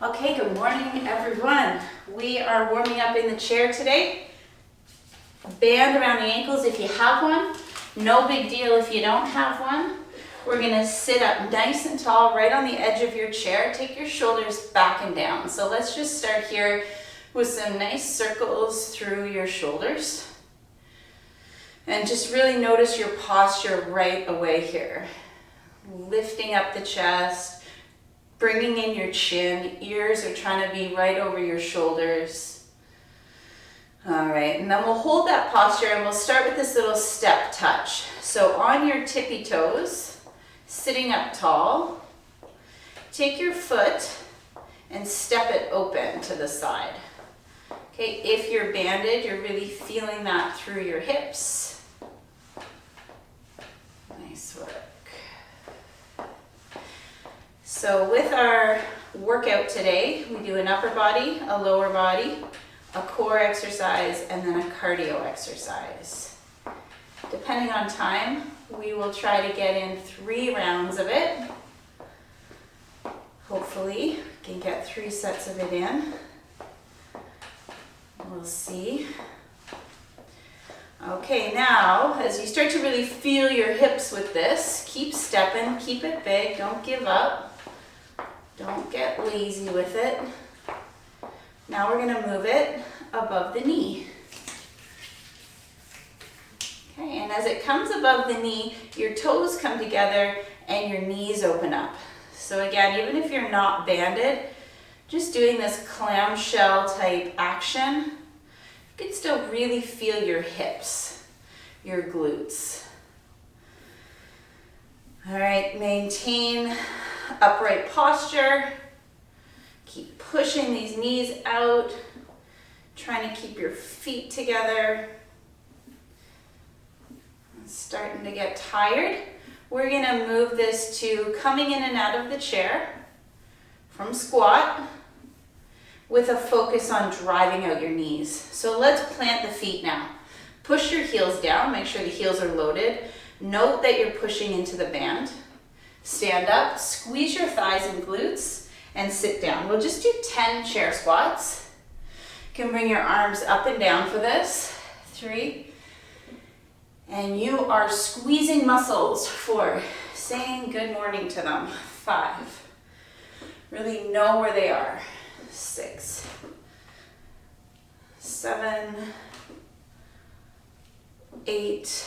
Okay, good morning everyone. We are warming up in the chair today. Band around the ankles if you have one. No big deal if you don't have one. We're gonna sit up nice and tall right on the edge of your chair. Take your shoulders back and down. So let's just start here with some nice circles through your shoulders. And just really notice your posture right away here. Lifting up the chest. Bringing in your chin, ears are trying to be right over your shoulders. All right, and then we'll hold that posture and we'll start with this little step touch. So on your tippy toes, sitting up tall, take your foot and step it open to the side. Okay, if you're banded, you're really feeling that through your hips. Nice work. So with our workout today, we do an upper body, a lower body, a core exercise, and then a cardio exercise. Depending on time, we will try to get in 3 rounds of it. Hopefully, we can get 3 sets of it in. We'll see. Okay, now, as you start to really feel your hips with this, keep stepping, keep it big, don't give up. Don't get lazy with it. Now we're going to move it above the knee. Okay, and as it comes above the knee, your toes come together and your knees open up. So again, even if you're not banded, just doing this clamshell type action, you can still really feel your hips, your glutes. All right, maintain upright posture. Keep pushing these knees out, trying to keep your feet together. It's starting to get tired. We're gonna move this to coming in and out of the chair from squat with a focus on driving out your knees. So let's plant the feet now. Push your heels down, make sure the heels are loaded. Note that you're pushing into the band. Stand up, squeeze your thighs and glutes, and sit down. We'll just do 10 chair squats. You can bring your arms up and down for this. 3. And you are squeezing muscles. 4. Saying good morning to them. 5. Really know where they are. 6. 7. 8.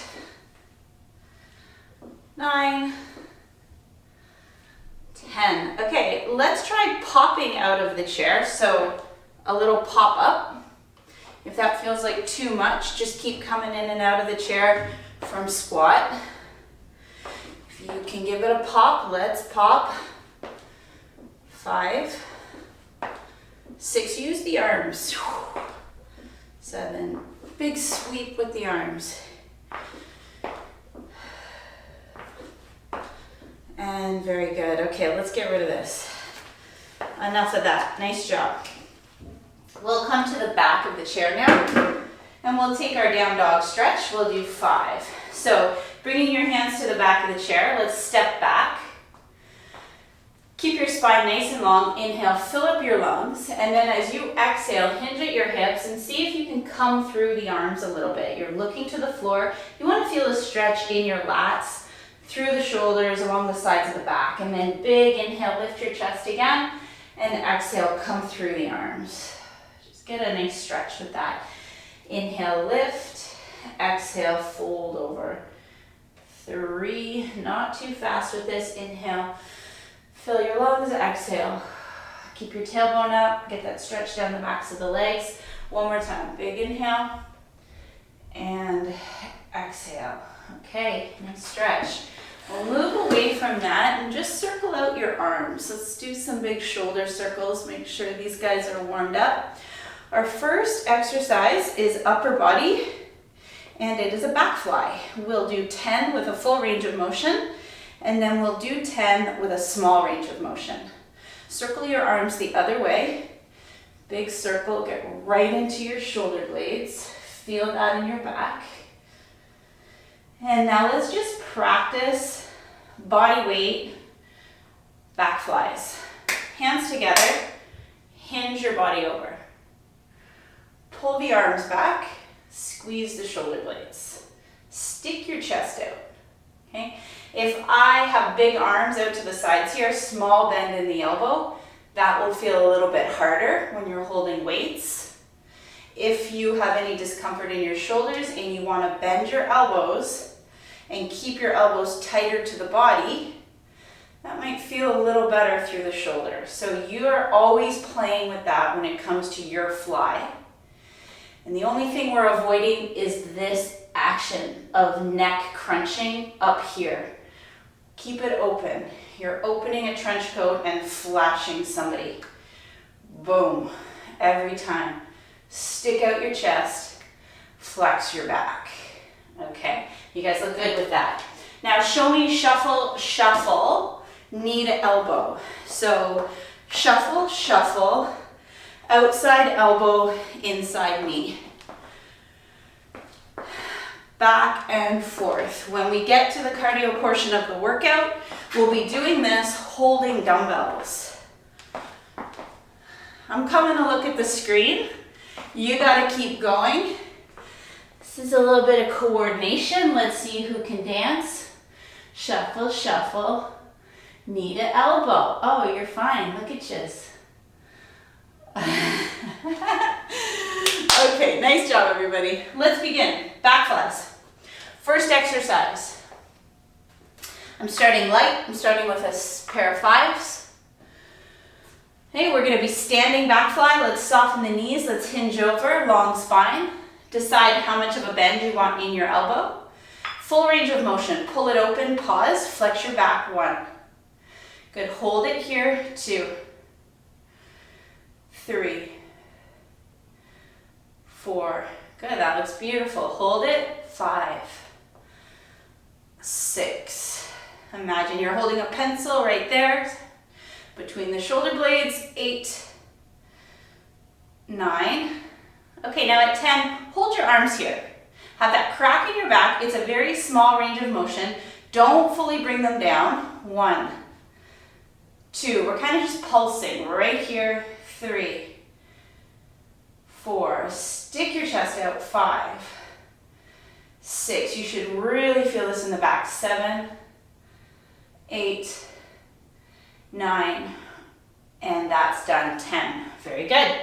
9. 10. Okay, let's try popping out of the chair. So a little pop up. If that feels like too much, just keep coming in and out of the chair from squat. If you can give it a pop, let's pop. 5. 6, use the arms. 7, big sweep with the arms. And very good. Okay, let's get rid of this. Enough of that. Nice job. We'll come to the back of the chair now, and we'll take our down dog stretch. We'll do 5. So bringing your hands to the back of the chair, let's step back. Keep your spine nice and long. Inhale, fill up your lungs, and then as you exhale, hinge at your hips and see if you can come through the arms a little bit. You're looking to the floor. You want to feel a stretch in your lats, through the shoulders, along the sides of the back. And then big inhale, lift your chest again. And exhale, come through the arms. Just get a nice stretch with that. Inhale, lift. Exhale, fold over. 3, not too fast with this. Inhale, fill your lungs. Exhale, keep your tailbone up. Get that stretch down the backs of the legs. One more time. Big inhale. And exhale. Okay, nice stretch. We'll move away from that and just circle out your arms. Let's do some big shoulder circles. Make sure these guys are warmed up. Our first exercise is upper body, and it is a back fly. We'll do 10 with a full range of motion, and then we'll do 10 with a small range of motion. Circle your arms the other way. Big circle, get right into your shoulder blades. Feel that in your back. And now let's just practice body weight back flies. Hands together, hinge your body over. Pull the arms back, squeeze the shoulder blades. Stick your chest out, okay? If I have big arms out to the sides here, small bend in the elbow, that will feel a little bit harder when you're holding weights. If you have any discomfort in your shoulders and you want to bend your elbows and keep your elbows tighter to the body, that might feel a little better through the shoulder. So you are always playing with that when it comes to your fly. And the only thing we're avoiding is this action of neck crunching up here. Keep it open. You're opening a trench coat and flashing somebody. Boom. Every time. Stick out your chest, flex your back. Okay, you guys look good with that. Now show me shuffle, shuffle, knee to elbow. So shuffle, shuffle, outside elbow, inside knee. Back and forth. When we get to the cardio portion of the workout, we'll be doing this holding dumbbells. I'm coming to look at the screen. You gotta keep going. This is a little bit of coordination. Let's see who can dance. Shuffle, shuffle, knee to elbow. Oh, you're fine, look at you. Okay, nice job everybody. Let's begin. Back flies. First exercise. I'm starting light. I'm starting with a pair of 5s. Okay, we're gonna be standing back fly. Let's soften the knees. Let's hinge over, long spine. Decide how much of a bend you want in your elbow. Full range of motion. Pull it open, pause, flex your back, 1. Good, hold it here, 2, 3, 4. Good, that looks beautiful. Hold it, 5, 6. Imagine you're holding a pencil right there between the shoulder blades, 8, 9. Okay, now at 10, hold your arms here. Have that crack in your back. It's a very small range of motion. Don't fully bring them down. 1, 2, we're kind of just pulsing right here. 3, 4, stick your chest out. 5, 6, you should really feel this in the back. 7, 8, 9, and that's done. 10. Very good.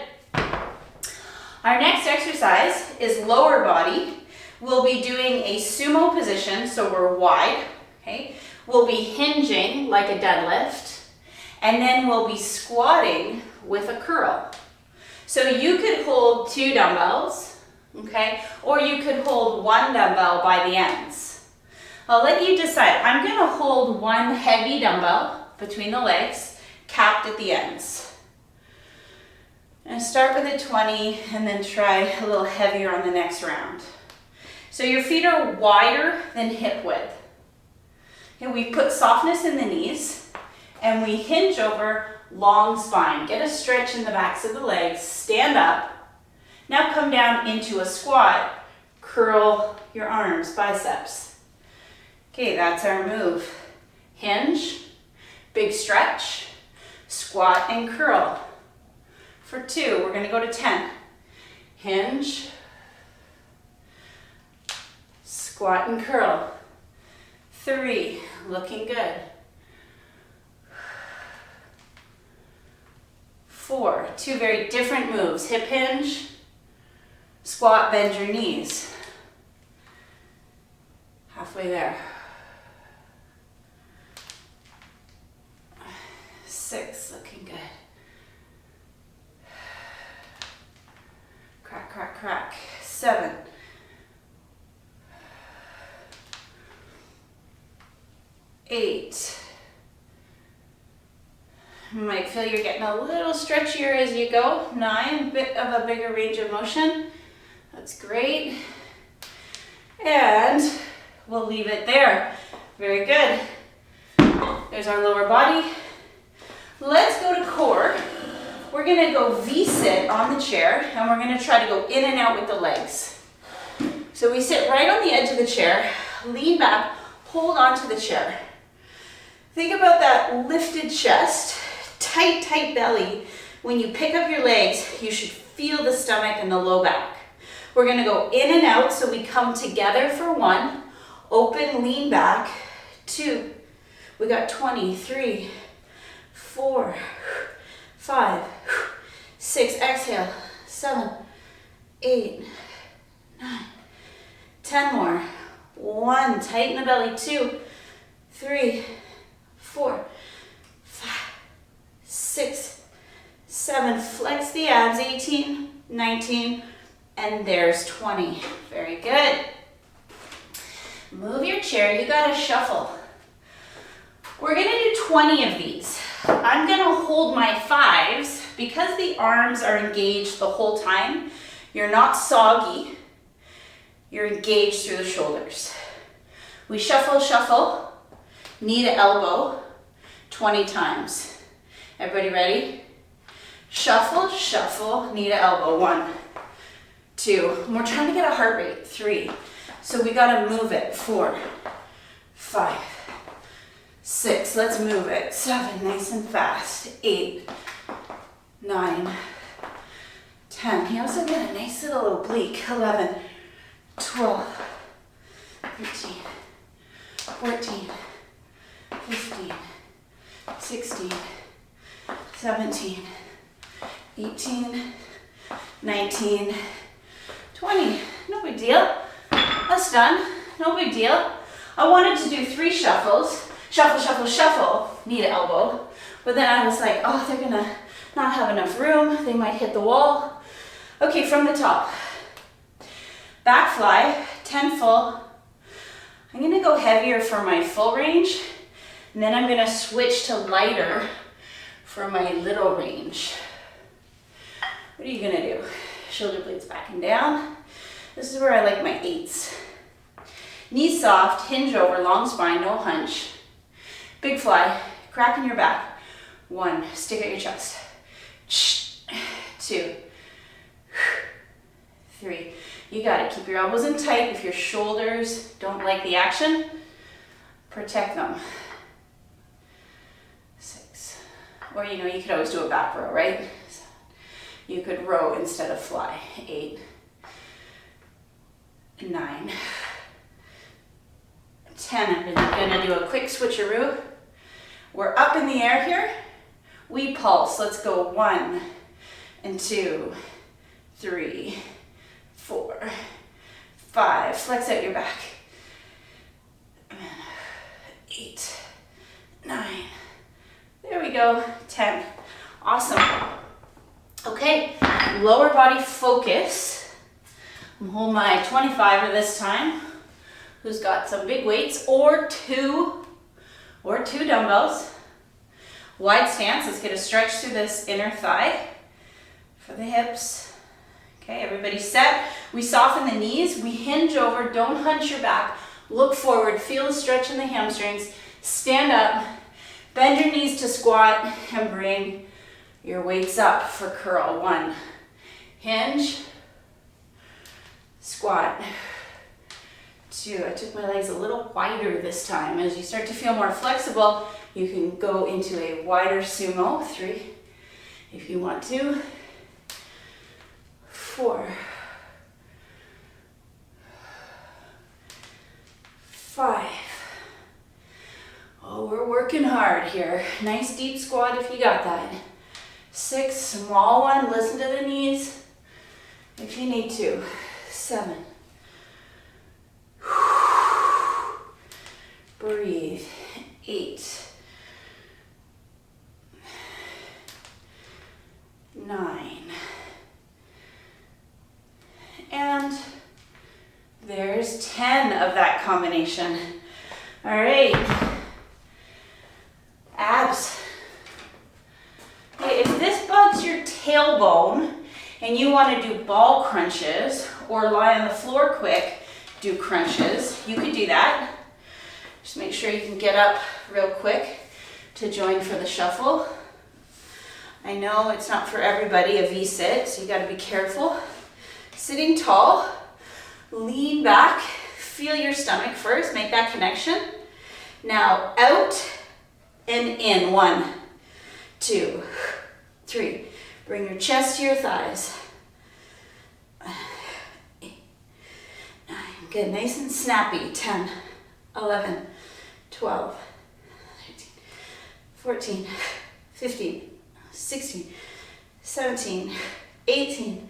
Our next exercise is lower body. We'll be doing a sumo position, so we're wide, okay? We'll be hinging like a deadlift, and then we'll be squatting with a curl. So you could hold 2 dumbbells, okay? Or you could hold 1 dumbbell by the ends. I'll let you decide. I'm gonna hold 1 heavy dumbbell between the legs, capped at the ends. And start with a 20 and then try a little heavier on the next round. So your feet are wider than hip width. And we put softness in the knees and we hinge over, long spine. Get a stretch in the backs of the legs, stand up. Now come down into a squat, curl your arms, biceps. Okay, that's our move. Hinge, big stretch, squat and curl. For 2, we're going to go to 10. Hinge, squat and curl. 3, looking good. 4, 2 very different moves. Hip hinge, squat, bend your knees. Halfway there. 6, looking good. Crack, crack, crack. 7. 8. You might feel you're getting a little stretchier as you go. 9, bit of a bigger range of motion. That's great. And we'll leave it there. Very good. There's our lower body. Let's go to core. We're gonna go V-sit on the chair and we're gonna try to go in and out with the legs. So we sit right on the edge of the chair, lean back, hold onto the chair. Think about that lifted chest, tight, tight belly, When you pick up your legs, you should feel the stomach and the low back. We're gonna go in and out, so we come together for 1, open, lean back, 2, we got 20, 3, 4, 5, 6, exhale, 7, 8, 9, 10 more, 1, tighten the belly, 2, 3, 4, 5, 6, 7, flex the abs, 18, 19, and there's 20. Very good. Move your chair, you gotta shuffle. We're gonna do 20 of these. I'm gonna hold my 5s because the arms are engaged the whole time. You're not soggy, you're engaged through the shoulders. We shuffle, shuffle, knee to elbow, 20 times. Everybody ready? Shuffle, shuffle, knee to elbow, 1, 2, and we're trying to get a heart rate, 3. So we gotta move it, 4, 5, 6, let's move it, 7, nice and fast, 8, 9, 10. You also get a nice little oblique, 11, 12, 13, 14, 15, 16, 17, 18, 19, 20. No big deal. That's done. No big deal. I wanted to do 3 shuffles. Shuffle, shuffle, shuffle, knee to elbow. But then I was like, oh, they're gonna not have enough room. They might hit the wall. Okay, from the top. Back fly, 10 full. I'm gonna go heavier for my full range. And then I'm gonna switch to lighter for my little range. What are you gonna do? Shoulder blades back and down. This is where I like my 8s. Knees soft, hinge over, long spine, no hunch. Big fly, crack in your back. 1, stick out your chest. 2, 3. You got it. Keep your elbows in tight. If your shoulders don't like the action, protect them. 6. Or you could always do a back row, right? 7. You could row instead of fly. 8, 9, 10. I'm gonna do a quick switcheroo. We're up in the air here. We pulse. Let's go 1 and 2, 3, 4, 5. Flex out your back. 8, 9. There we go. 10. Awesome. Okay, lower body focus. I'm holding my 25er this time. Who's got some big weights or two dumbbells. Wide stance. Let's get a stretch through this inner thigh for the hips. Okay, everybody set. We soften the knees. We hinge over. Don't hunch your back. Look forward. Feel the stretch in the hamstrings. Stand up. Bend your knees to squat and bring your weights up for curl. 1. Hinge. Squat. 2. I took my legs a little wider this time. As you start to feel more flexible, you can go into a wider sumo. 3, if you want to. 4, 5. Oh, we're working hard here. Nice deep squat if you got that. 6, small one. Listen to the knees if you need to. 7. Breathe. 8, 9. And there's 10 of that combination. All right. Abs. Okay, if this bugs your tailbone and you want to do ball crunches or lie on the floor quick, do crunches, you could do that. Just make sure you can get up real quick to join for the shuffle. I know it's not for everybody a V-sit, so you got to be careful. Sitting tall, lean back, feel your stomach first, make that connection. Now out and in. 1, 2, 3, Bring your chest to your thighs. 8, 9, good, nice and snappy. 10, 11, 12, 13, 14, 15, 16, 17, 18,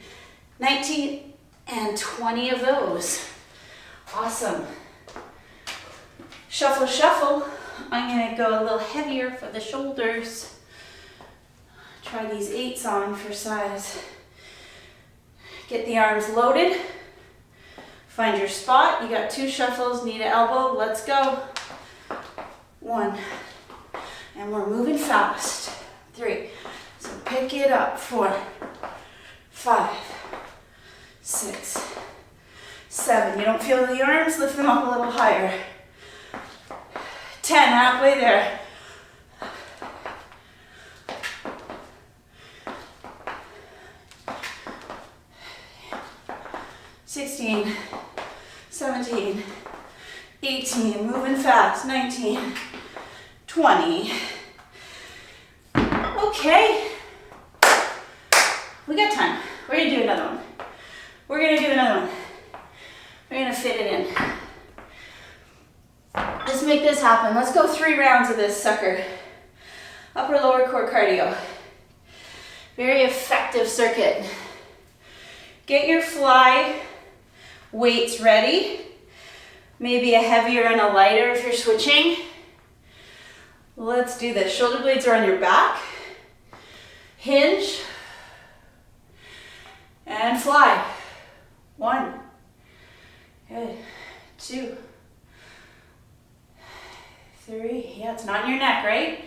19, and 20 of those. Awesome. Shuffle, shuffle. I'm gonna go a little heavier for the shoulders. Try these 8s on for size. Get the arms loaded. Find your spot. You got 2 shuffles, knee to elbow. Let's go. 1. And we're moving fast. 3. So pick it up. 4, 5, 6, 7. You don't feel the arms? Lift them up a little higher. 10, halfway there. 16, 17, 18, moving fast, 19, 20. Okay, we got time. We're gonna do another one. We're gonna fit it in. Let's make this happen. Let's go 3 rounds of this sucker. Upper lower core cardio. Very effective circuit. Get your fly weights ready. Maybe a heavier and a lighter if you're switching. Let's do this. Shoulder blades are on your back. Hinge. And fly. 1. Good. 2. 3. Yeah, it's not in your neck, right?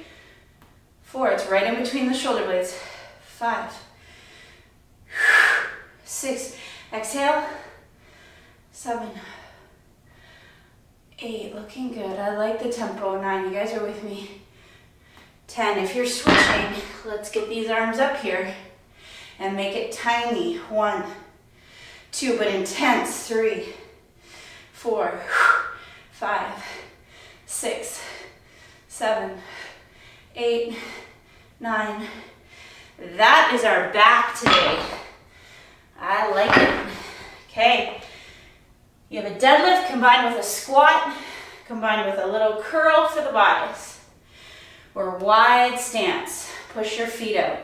4. It's right in between the shoulder blades. 5. 6. Exhale. 7. 8. Looking good. I like the tempo. 9. You guys are with me. 10. If you're switching, let's get these arms up here and make it tiny. 1, 2, but intense. 3, 4, 5, 6, 7, 8, 9. That is our back today. I like it. Okay. You have a deadlift combined with a squat, combined with a little curl for the buys. Or wide stance. Push your feet out.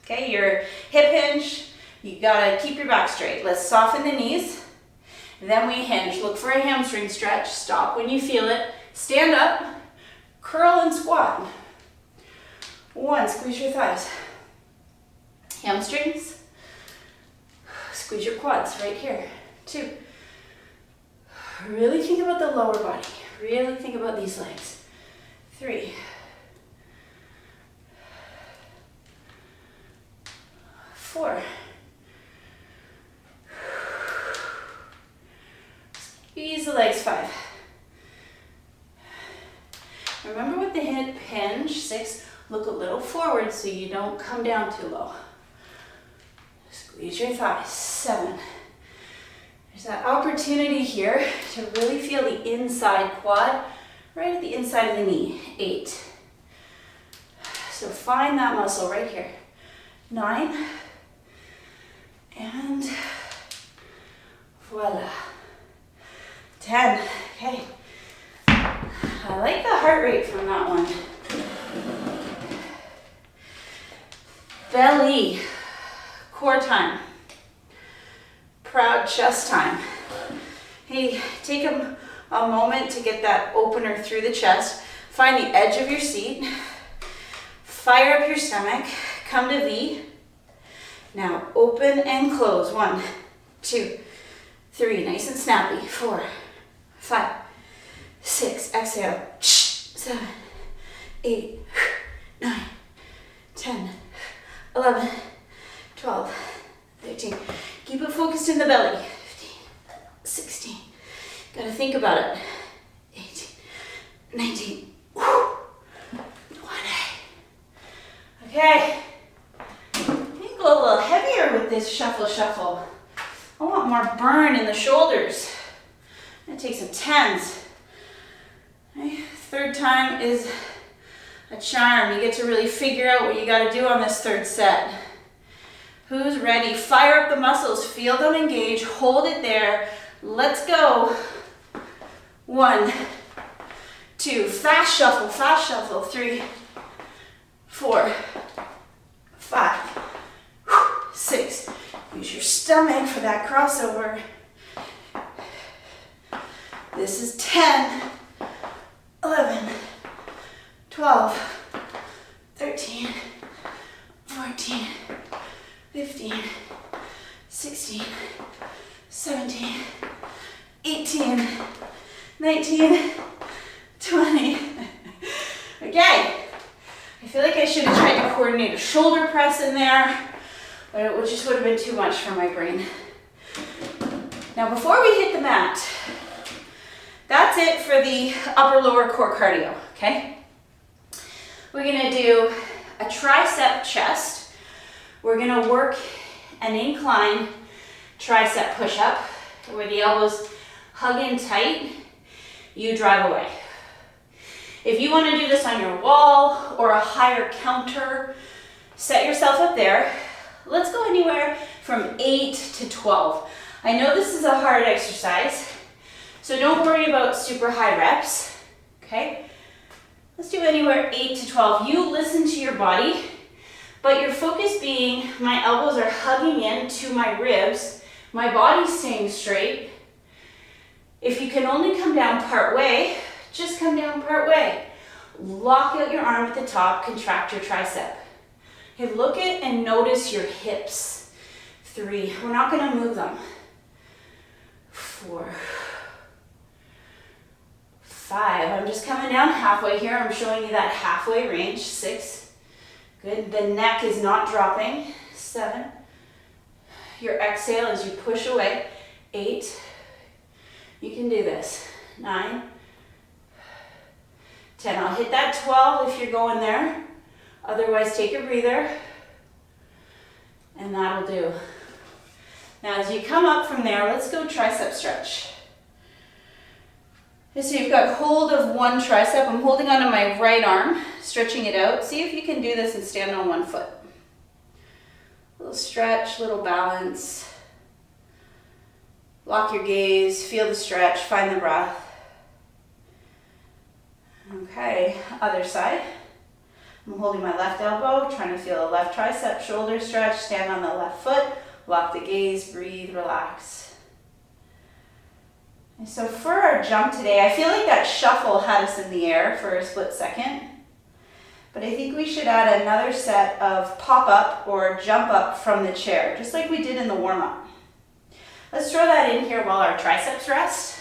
Okay, your hip hinge, you gotta keep your back straight. Let's soften the knees. Then we hinge. Look for a hamstring stretch. Stop when you feel it. Stand up, curl and squat. 1, squeeze your thighs. Hamstrings. Squeeze your quads right here. 2. Really think about the lower body. Really think about these legs. 3. 4. Squeeze the legs. 5. Remember with the hip hinge. 6. Look a little forward so you don't come down too low. Squeeze your thighs. 7. There's that opportunity here to really feel the inside quad, right at the inside of the knee. 8. So find that muscle right here. 9. And voila. 10. Okay. I like the heart rate from that one. Belly. Core time. Proud chest time. Hey, take a moment to get that opener through the chest. Find the edge of your seat. Fire up your stomach. Come to V. Now open and close. 1, 2, 3. Nice and snappy. 4, 5, 6. Exhale. 7, 8, 9, 10, 11, 12, 13. Keep it focused in the belly. 15, 16. Gotta think about it. 18, 19, 20. Okay. Go a little heavier with this shuffle shuffle. I want more burn in the shoulders. I'm gonna take some 10s. Okay. 3rd time is a charm. You get to really figure out what you got to do on this third set. Who's ready? Fire up the muscles, feel them engage, hold it there. Let's go. 1, 2, fast shuffle. 3, 4, 5, 6. Use your stomach for that crossover. This is 10, 11, 12, 13, 14, 15, 16, 17, 18, 19, 20. Okay. I feel like I should have tried to coordinate a shoulder press in there, but it just would have been too much for my brain. Now before we hit the mat, that's it for the upper lower core cardio, okay? We're gonna do a tricep chest. We're gonna work an incline tricep push-up where the elbows hug in tight, you drive away. If you want to do this on your wall or a higher counter, set yourself up there. Let's go anywhere from 8 to 12. I know this is a hard exercise, so don't worry about super high reps, okay? Let's do anywhere 8 to 12. You listen to your body, but your focus being my elbows are hugging into my ribs, my body's staying straight. If you can only come down part way, just come down part way. Lock out your arm at the top, contract your tricep. Okay, look at and notice your hips. 3, we're not gonna move them. 4, 5, I'm just coming down halfway here. I'm showing you that halfway range. 6, good, the neck is not dropping. 7, your exhale as you push away. 8, you can do this. 9, 10, I'll hit that 12 if you're going there. Otherwise, take a breather, and that'll do. Now, as you come up from there, let's go tricep stretch. So you've got hold of one tricep. I'm holding onto my right arm, stretching it out. See if you can do this and stand on one foot. Little stretch, little balance. Lock your gaze, feel the stretch, find the breath. Okay, other side. I'm holding my left elbow, trying to feel a left tricep, shoulder stretch, stand on the left foot, lock the gaze, breathe, relax. And so for our jump today, I feel like that shuffle had us in the air for a split second, but I think we should add another set of pop up or jump up from the chair, just like we did in the warm up. Let's throw that in here while our triceps rest.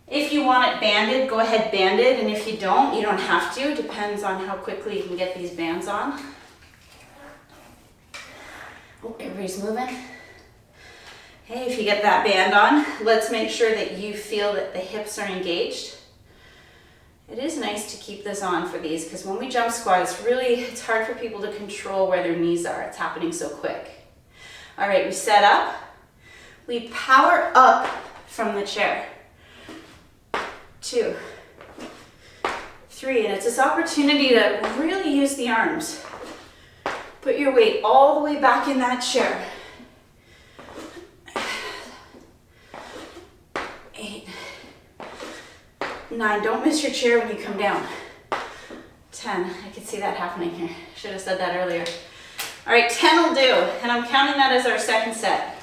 If you want it banded, go ahead band it, and if you don't have to. It depends on how quickly you can get these bands on. Oh, everybody's moving. Hey, if you get that band on, let's make sure that you feel that the hips are engaged. It is nice to keep this on for these because when we jump squat, it's hard for people to control where their knees are. It's happening so quick. All right, we set up. We power up from the chair. 2, 3, and it's this opportunity to really use the arms. Put your weight all the way back in that chair. 8, 9, don't miss your chair when you come down. 10, I can see that happening here. Should have said that earlier. All right, 10 will do, and I'm counting that as our second set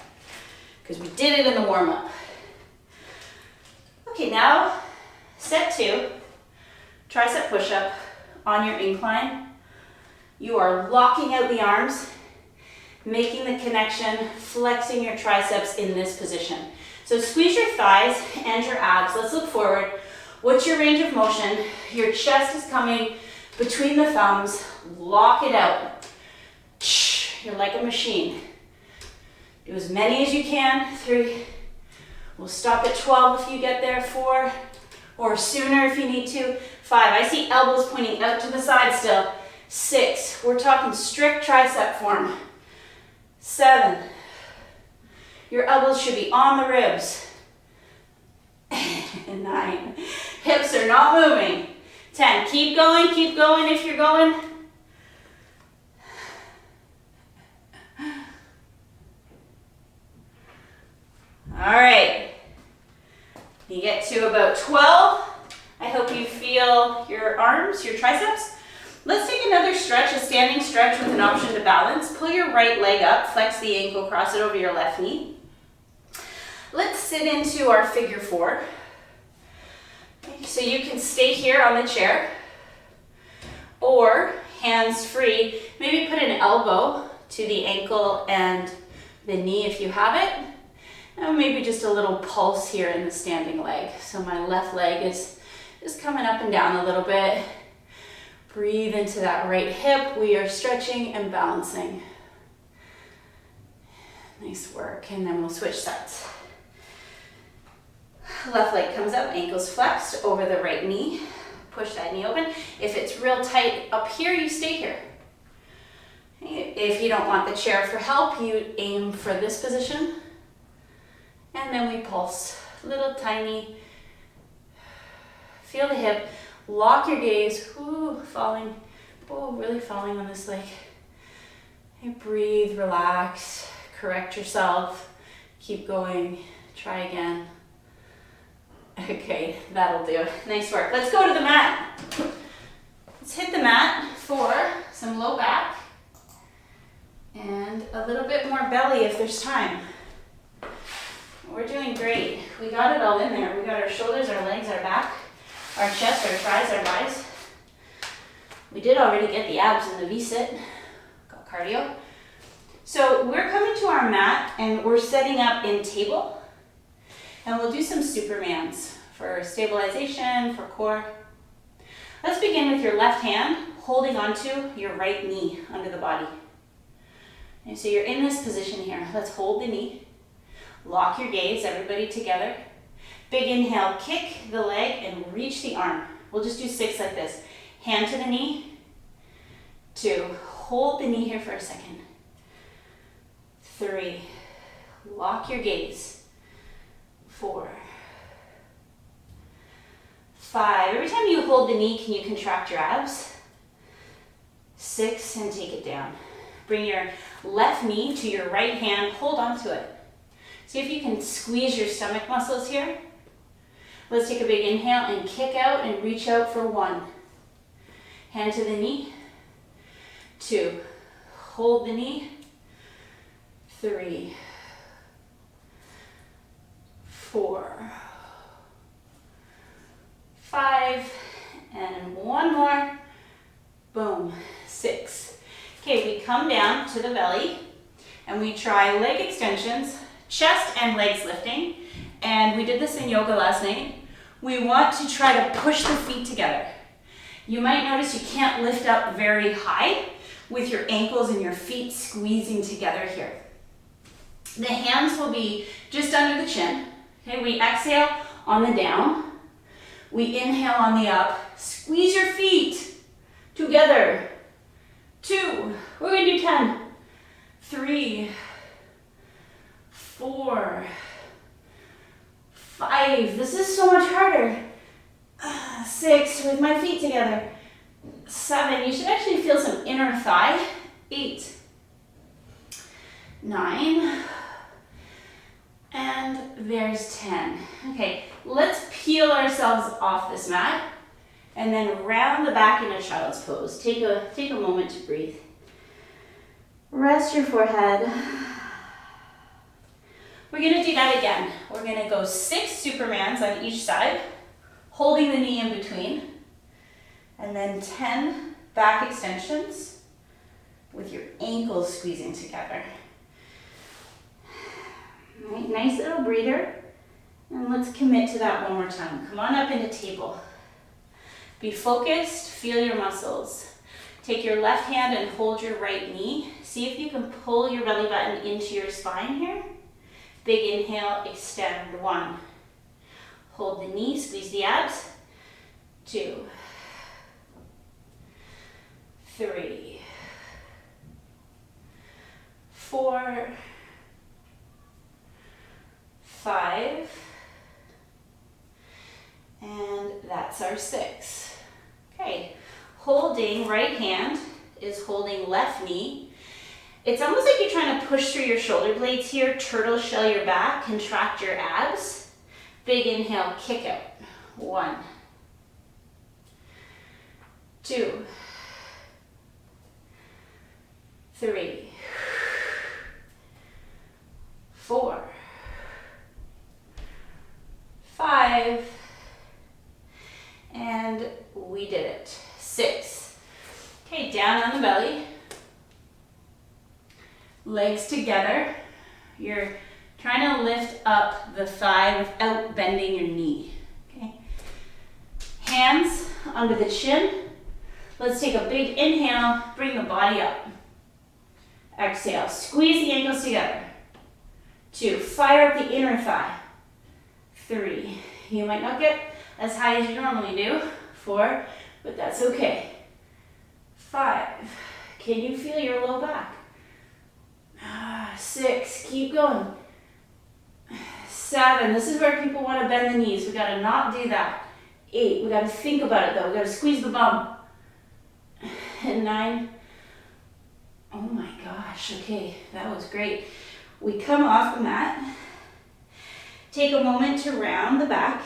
because we did it in the warm-up. Okay, now set 2, tricep push-up on your incline. You are locking out the arms, making the connection, flexing your triceps in this position. So squeeze your thighs and your abs. Let's look forward. What's your range of motion? Your chest is coming between the thumbs. Lock it out. You're like a machine. Do as many as you can. 3. We'll stop at 12 if you get there. 4. Or sooner if you need to. 5. I see elbows pointing out to the side still. 6. We're talking strict tricep form. 7. Your elbows should be on the ribs. And 9. Hips are not moving. 10. Keep going if you're going. All right. You get to about 12. I hope you feel your arms, your triceps. Let's take another stretch, a standing stretch with an option to balance. Pull your right leg up, flex the ankle, cross it over your left knee. Let's sit into our figure 4. So you can stay here on the chair or hands free. Maybe put an elbow to the ankle and the knee if you have it. And maybe just a little pulse here in the standing leg. So my left leg is coming up and down a little bit. Breathe into that right hip. We are stretching and balancing. Nice work. And then we'll switch sides. Left leg comes up, ankles flexed over the right knee. Push that knee open. If it's real tight up here, you stay here. If you don't want the chair for help, you aim for this position. And then we pulse. Little tiny. Feel the hip. Lock your gaze. Ooh, falling. Oh, really falling on this leg. And breathe, relax, correct yourself. Keep going. Try again. Okay, that'll do. Nice work. Let's go to the mat. Let's hit the mat for some low back and a little bit more belly if there's time. We're doing great. We got it all in there. We got our shoulders, our legs, our back, our chest, our thighs, our buys. We did already get the abs in the V-sit. Got cardio. So we're coming to our mat and we're setting up in table. And we'll do some Supermans for stabilization, for core. Let's begin with your left hand holding onto your right knee under the body. And so you're in this position here. Let's hold the knee. Lock your gaze, everybody together. Big inhale, kick the leg and reach the arm. We'll just do 6 like this. Hand to the knee. 2. Hold the knee here for a second. 3. Lock your gaze. 4. 5. Every time you hold the knee, can you contract your abs? 6, and take it down. Bring your left knee to your right hand. Hold on to it. See if you can squeeze your stomach muscles here. Let's take a big inhale and kick out and reach out for 1. Hand to the knee. 2. Hold the knee. 3. 4. 5. And 1 more. Boom. 6. Okay, we come down to the belly and we try leg extensions, chest and legs lifting. And we did this in yoga last night. We want to try to push the feet together. You might notice you can't lift up very high with your ankles and your feet squeezing together here. The hands will be just under the chin. Okay, we exhale on the down. We inhale on the up. Squeeze your feet together. 2. We're going to do 10. 3. 4. 5. This is so much harder. 6. With my feet together. 7. You should actually feel some inner thigh. 8. 9. And there's 10. Okay, let's peel ourselves off this mat and then round the back in a child's pose. Take a moment to breathe. Rest your forehead. We're gonna do that again. We're gonna go 6 Supermans on each side, holding the knee in between, and then 10 back extensions with your ankles squeezing together. Right, nice little breather. And let's commit to that one more time. Come on up into table. Be focused, feel your muscles. Take your left hand and hold your right knee. See if you can pull your belly button into your spine here. Big inhale, extend. 1. Hold the knee, squeeze the abs. 2. 3. 4. 5, and that's our 6. Holding, right hand is holding left knee. It's almost like you're trying to push through your shoulder blades here, turtle shell your back, contract your abs. Big inhale, kick out. 1, 2, 3, 4, 5, and we did it. 6. Okay, down on the belly. Legs together. You're trying to lift up the thigh without bending your knee. Okay. Hands under the chin. Let's take a big inhale, bring the body up. Exhale, squeeze the ankles together. 2, fire up the inner thigh. 3, you might not get as high as you normally do. 4, but that's okay. 5, can you feel your low back? 6, keep going. 7, this is where people want to bend the knees. We got to not do that. 8, we got to think about it though. We got to squeeze the bum. And 9, oh my gosh, okay, that was great. We come off the mat, take a moment to round the back,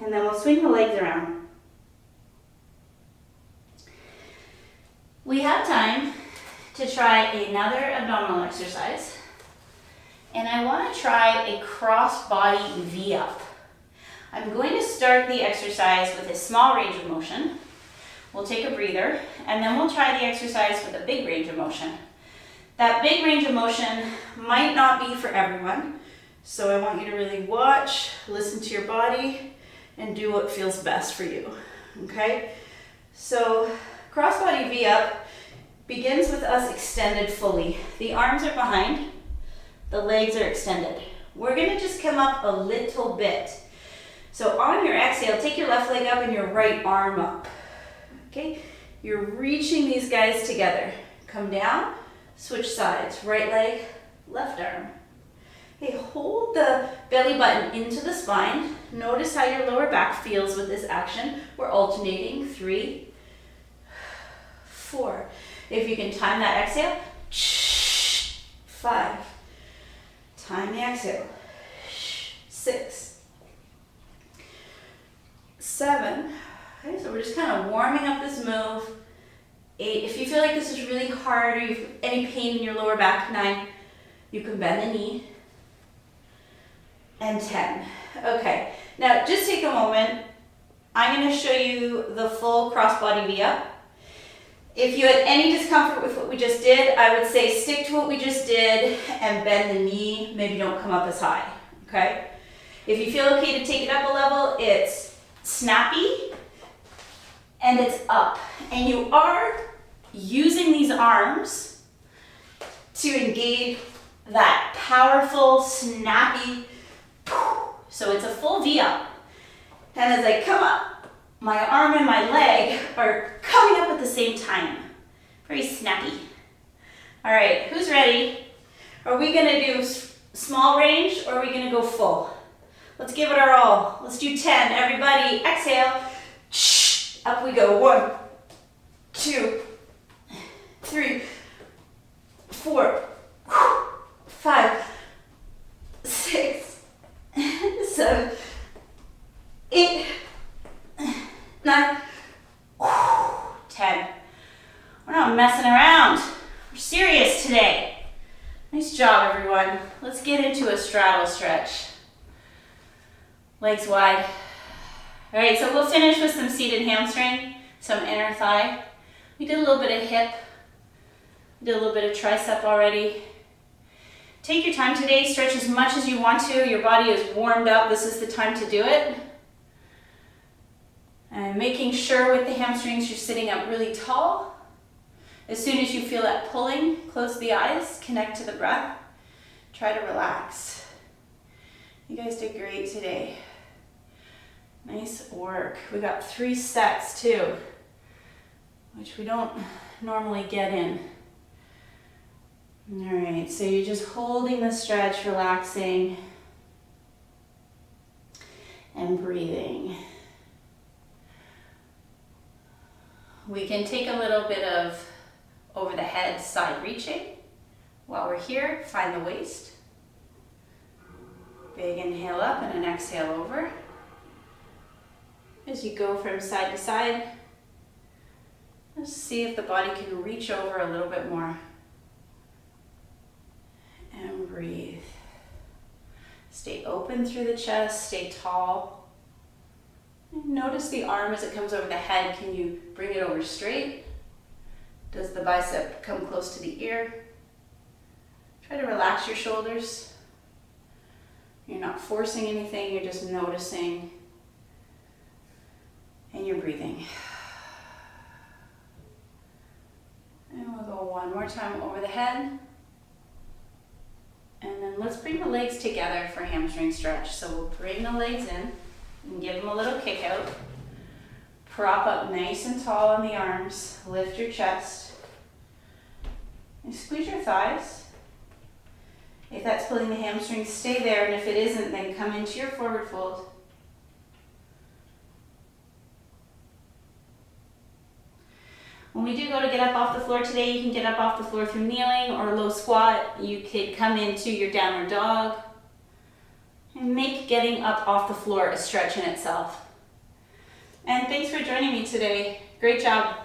and then we'll swing the legs around. We have time to try another abdominal exercise, and I want to try a cross body V-up. I'm going to start the exercise with a small range of motion. We'll take a breather, and then we'll try the exercise with a big range of motion. That big range of motion might not be for everyone, so I want you to really watch, listen to your body, and do what feels best for you, okay? So crossbody V-up begins with us extended fully. The arms are behind, the legs are extended. We're gonna just come up a little bit. So on your exhale, take your left leg up and your right arm up. Okay, you're reaching these guys together. Come down, switch sides. Right leg, left arm. Okay, hold the belly button into the spine. Notice how your lower back feels with this action. We're alternating. 3, 4. If you can time that exhale, 5. Time the exhale. 6, 7. Okay, so we're just kind of warming up this move. 8, if you feel like this is really hard or you have any pain in your lower back, 9, you can bend the knee. And 10. Okay, now just take a moment. I'm going to show you the full crossbody V-up. If you had any discomfort with what we just did, I would say stick to what we just did and bend the knee. Maybe don't come up as high, okay? If you feel okay to take it up a level, it's snappy and it's up. And you are using these arms to engage that powerful, snappy, so it's a full V-up. And as I come up, my arm and my leg are coming up at the same time. Very snappy. All right, who's ready? Are we gonna do small range or are we gonna go full? Let's give it our all. Let's do 10. Everybody, exhale. Up we go. 1, 2, 3, 4, 5, 6, 7, 8, 9, 10. We're not messing around. We're serious today. Nice job, everyone. Let's get into a straddle stretch. Legs wide. All right, so we'll finish with some seated hamstring, some inner thigh. We did a little bit of hip. We did a little bit of tricep already. Take your time today. Stretch as much as you want to. Your body is warmed up. This is the time to do it. And making sure with the hamstrings you're sitting up really tall. As soon as you feel that pulling, close the eyes, connect to the breath. Try to relax. You guys did great today. Nice work. We got 3 sets too, which we don't normally get in. All right, so you're just holding the stretch, relaxing, and breathing. We can take a little bit of over the head side reaching. While we're here, find the waist. Big inhale up and an exhale over. As you go from side to side, let's see if the body can reach over a little bit more. And breathe. Stay open through the chest, stay tall. And notice the arm as it comes over the head. Can you bring it over straight? Does the bicep come close to the ear? Try to relax your shoulders. You're not forcing anything, you're just noticing. And you're breathing. And we'll go one more time over the head. And then let's bring the legs together for hamstring stretch. So we'll bring the legs in and give them a little kick out. Prop up nice and tall on the arms. Lift your chest. And squeeze your thighs. If that's pulling the hamstrings, stay there. And if it isn't, then come into your forward fold. When we do go to get up off the floor today, you can get up off the floor through kneeling or low squat. You could come into your downward dog and make getting up off the floor a stretch in itself. And thanks for joining me today. Great job.